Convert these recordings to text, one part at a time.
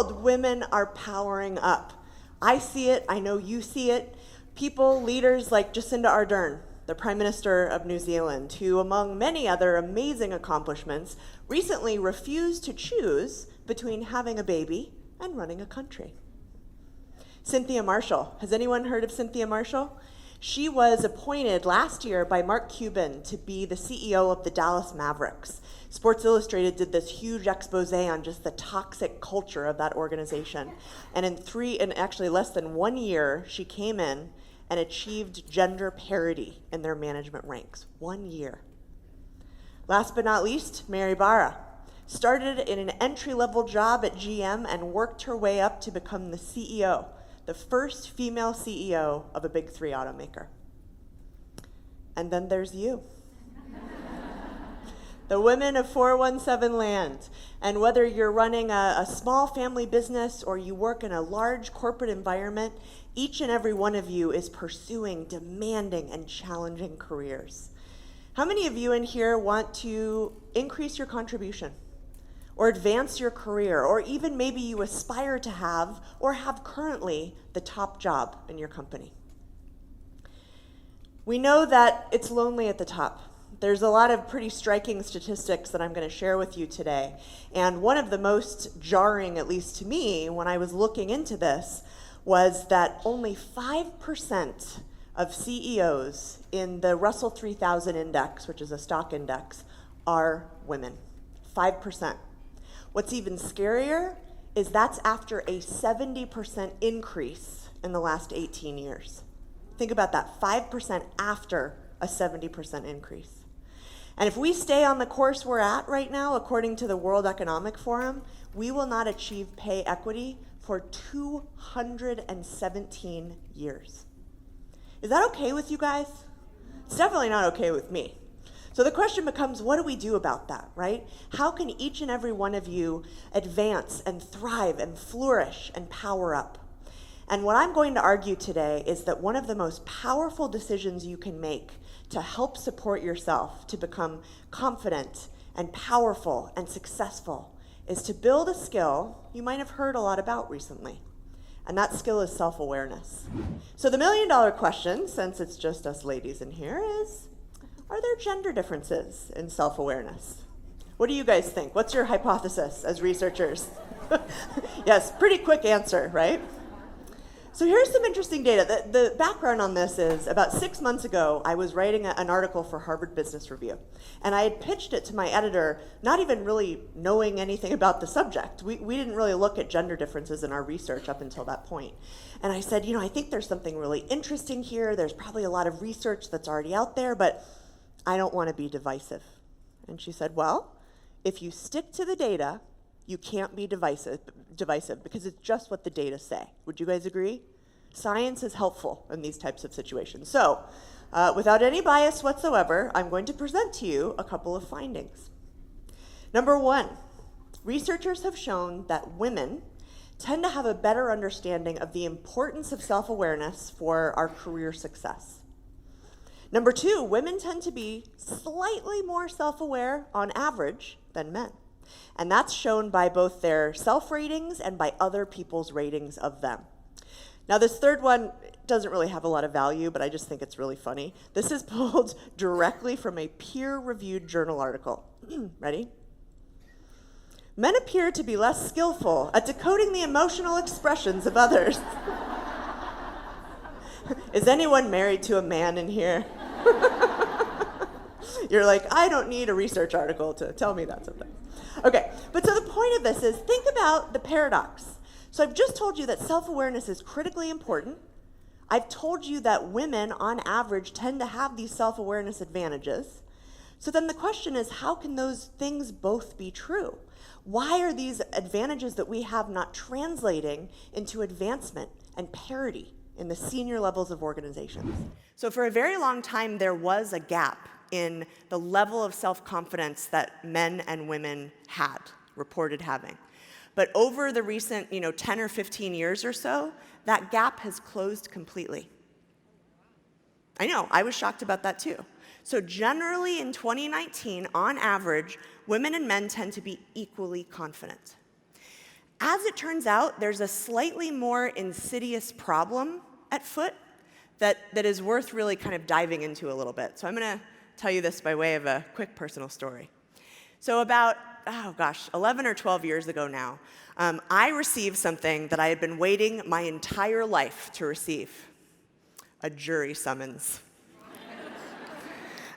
world, women are powering up. I see it, I know you see it. People, leaders like Jacinda Ardern, the Prime Minister of New Zealand, who, among many other amazing accomplishments, recently refused to choose between having a baby and running a country. Cynthia Marshall. Has anyone heard of Cynthia Marshall? She was appointed last year by Mark Cuban to be the CEO of the Dallas Mavericks. Sports Illustrated did this huge expose on just the toxic culture of that organization. And in actually less than 1 year, she came in and achieved gender parity in their management ranks. 1 year. Last but not least, Mary Barra. Started in an entry-level job at GM and worked her way up to become the CEO, the first female CEO of a big 3 automaker. And then there's you. The women of 417 Land. And whether you're running a small family business or you work in a large corporate environment, each and every one of you is pursuing demanding and challenging careers. How many of you in here want to increase your contribution or advance your career, or even maybe you aspire to have or have currently the top job in your company? We know that it's lonely at the top. There's a lot of pretty striking statistics that I'm going to share with you today. And one of the most jarring, at least to me, when I was looking into this, was that only 5% of CEOs in the Russell 3000 index, which is a stock index, are women. 5%. What's even scarier is that's after a 70% increase in the last 18 years. Think about that, 5% after a 70% increase. And if we stay on the course we're at right now, according to the World Economic Forum, we will not achieve pay equity for 217 years. Is that okay with you guys? It's definitely not okay with me. So the question becomes, what do we do about that, right? How can each and every one of you advance and thrive and flourish and power up? And what I'm going to argue today is that one of the most powerful decisions you can make to help support yourself to become confident and powerful and successful is to build a skill you might have heard a lot about recently. And that skill is self-awareness. So the million-dollar question, since it's just us ladies in here, is, are there gender differences in self-awareness? What do you guys think? What's your hypothesis as researchers? Yes, pretty quick answer, right? So here's some interesting data. The background on this is about 6 months ago, I was writing an article for Harvard Business Review. And I had pitched it to my editor, not even really knowing anything about the subject. We didn't really look at gender differences in our research up until that point. And I said, I think there's something really interesting here. There's probably a lot of research that's already out there, but I don't want to be divisive. And she said, well, if you stick to the data, you can't be divisive because it's just what the data say. Would you guys agree? Science is helpful in these types of situations. So, without any bias whatsoever, I'm going to present to you a couple of findings. Number one, researchers have shown that women tend to have a better understanding of the importance of self-awareness for our career success. Number two, women tend to be slightly more self-aware on average than men. And that's shown by both their self-ratings and by other people's ratings of them. Now, this third one doesn't really have a lot of value, but I just think it's really funny. This is pulled directly from a peer-reviewed journal article. Ready? Men appear to be less skillful at decoding the emotional expressions of others. Is anyone married to a man in here? You're like, I don't need a research article to tell me that sometimes. Okay, but so the point of this is, think about the paradox. So I've just told you that self-awareness is critically important. I've told you that women, on average, tend to have these self-awareness advantages. So then the question is, how can those things both be true? Why are these advantages that we have not translating into advancement and parity in the senior levels of organizations? So for a very long time, there was a gap in the level of self-confidence that men and women had, reported having. But over the recent 10 or 15 years or so, that gap has closed completely. I know, I was shocked about that too. So generally in 2019, on average, women and men tend to be equally confident. As it turns out, there's a slightly more insidious problem at foot that is worth really kind of diving into a little bit. So I'm going to tell you this by way of a quick personal story. So about, 11 or 12 years ago now, I received something that I had been waiting my entire life to receive: a jury summons.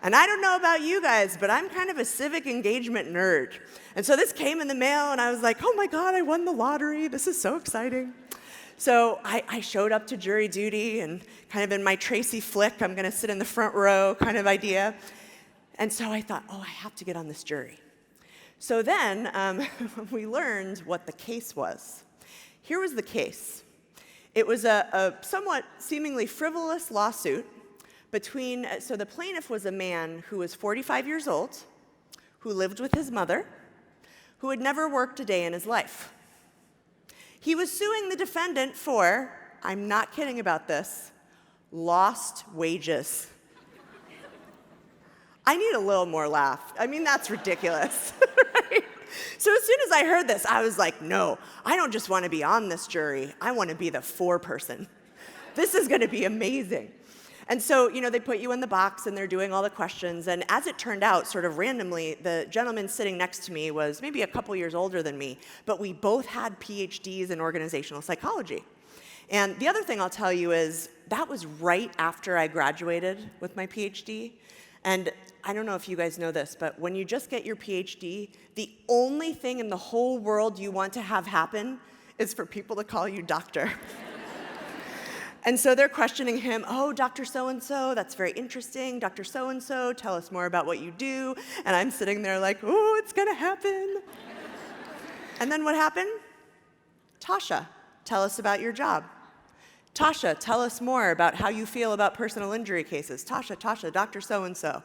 And I don't know about you guys, but I'm kind of a civic engagement nerd. And so this came in the mail, and I was like, oh my God, I won the lottery. This is so exciting. So I showed up to jury duty, and kind of in my Tracy flick, I'm going to sit in the front row kind of idea. And so I thought, I have to get on this jury. So then we learned what the case was. Here was the case. It was a somewhat seemingly frivolous lawsuit so the plaintiff was a man who was 45 years old, who lived with his mother, who had never worked a day in his life. He was suing the defendant for, I'm not kidding about this, lost wages. I need a little more laugh. I mean, that's ridiculous, right? So as soon as I heard this, I was like, no, I don't just want to be on this jury. I want to be the foreperson. This is going to be amazing. And so, they put you in the box, and they're doing all the questions. And as it turned out, sort of randomly, the gentleman sitting next to me was maybe a couple years older than me, but we both had PhDs in organizational psychology. And the other thing I'll tell you is that was right after I graduated with my PhD. And I don't know if you guys know this, but when you just get your PhD, the only thing in the whole world you want to have happen is for people to call you doctor. And so they're questioning him, Dr. So-and-so, that's very interesting. Dr. So-and-so, tell us more about what you do. And I'm sitting there like, it's going to happen. And then what happened? Tasha, tell us about your job. Tasha, tell us more about how you feel about personal injury cases. Tasha, Dr. So-and-so.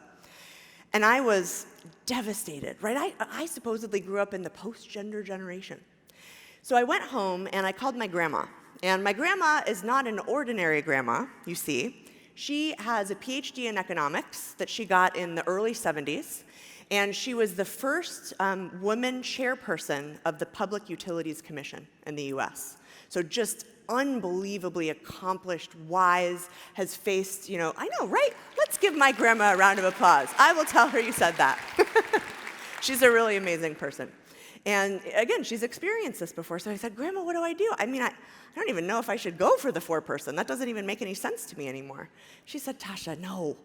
And I was devastated, right? I supposedly grew up in the post-gender generation. So I went home, and I called my grandma. And my grandma is not an ordinary grandma, you see. She has a PhD in economics that she got in the early 70s, and she was the first woman chairperson of the Public Utilities Commission in the US. So just unbelievably accomplished, wise, has faced, I know, right? Let's give my grandma a round of applause. I will tell her you said that. She's a really amazing person. And again, she's experienced this before, so I said, Grandma, what do I do? I mean, I don't even know if I should go for the foreperson. That doesn't even make any sense to me anymore. She said, Tasha, no.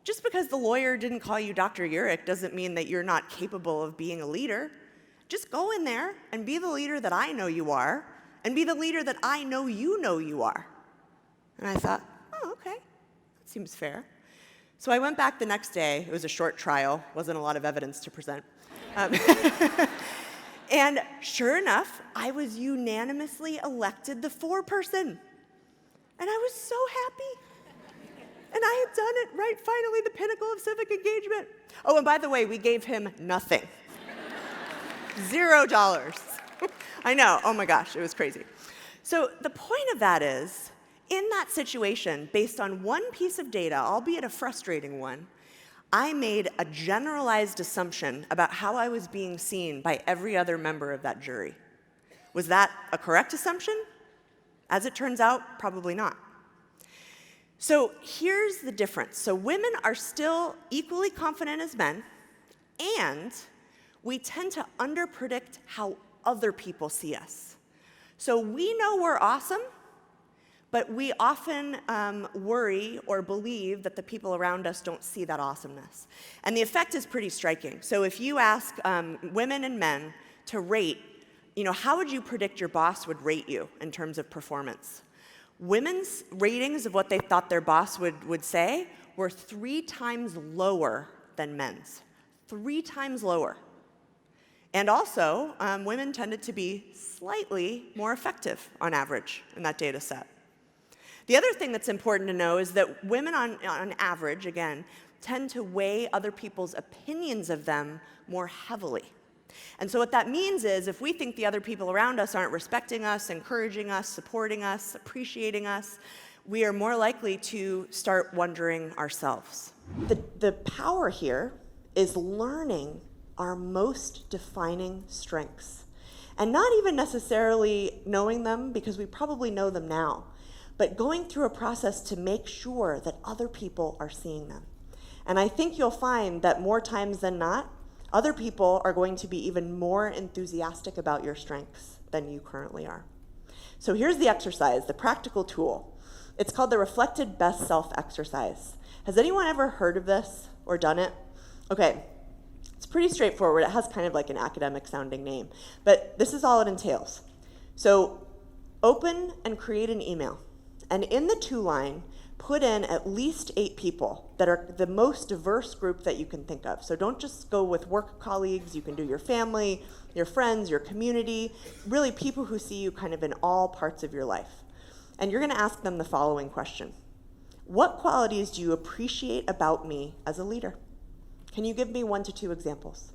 Just because the lawyer didn't call you Dr. Eurich doesn't mean that you're not capable of being a leader. Just go in there and be the leader that I know you are, and be the leader that I know you are. And I thought, okay, that seems fair. So I went back the next day. It was a short trial, wasn't a lot of evidence to present. And sure enough, I was unanimously elected the foreperson. And I was so happy. And I had done it, right? Finally, the pinnacle of civic engagement. Oh, and by the way, we gave him nothing. $0. I know, oh my gosh, it was crazy. So the point of that is, in that situation, based on one piece of data, albeit a frustrating one, I made a generalized assumption about how I was being seen by every other member of that jury. Was that a correct assumption? As it turns out, probably not. So here's the difference. So women are still equally confident as men, and we tend to underpredict how other people see us. So we know we're awesome, but we often worry or believe that the people around us don't see that awesomeness. And the effect is pretty striking. So if you ask women and men to rate, how would you predict your boss would rate you in terms of performance? Women's ratings of what they thought their boss would say were 3 times lower than men's. 3 times lower. And also, women tended to be slightly more effective on average in that data set. The other thing that's important to know is that women on average, again, tend to weigh other people's opinions of them more heavily. And so what that means is if we think the other people around us aren't respecting us, encouraging us, supporting us, appreciating us, we are more likely to start wondering ourselves. The power here is learning our most defining strengths And not even necessarily knowing them, because we probably know them now, but going through a process to make sure that other people are seeing them. And I think you'll find that more times than not, other people are going to be even more enthusiastic about your strengths than you currently are. So here's the exercise, the practical tool. It's called the Reflected Best Self exercise. Has anyone ever heard of this or done it? Okay, it's pretty straightforward. It has kind of like an academic sounding name, but this is all it entails. So open and create an email, and in the to line, put in at least 8 people that are the most diverse group that you can think of. So don't just go with work colleagues. You can do your family, your friends, your community, really people who see you kind of in all parts of your life. And you're going to ask them the following question. What qualities do you appreciate about me as a leader? Can you give me 1 to 2 examples?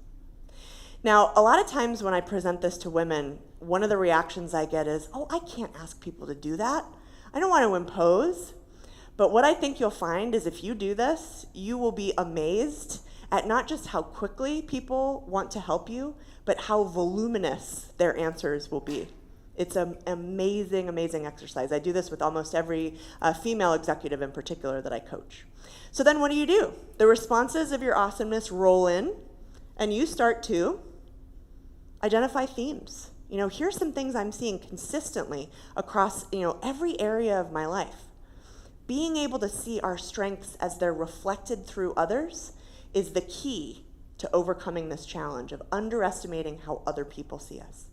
Now, a lot of times when I present this to women, one of the reactions I get is, oh, I can't ask people to do that. I don't want to impose. But what I think you'll find is if you do this, you will be amazed at not just how quickly people want to help you, but how voluminous their answers will be. It's an amazing, amazing exercise. I do this with almost every female executive in particular that I coach. So then what do? The responses of your awesomeness roll in, and you start to identify themes. Here's some things I'm seeing consistently across, every area of my life. Being able to see our strengths as they're reflected through others is the key to overcoming this challenge of underestimating how other people see us.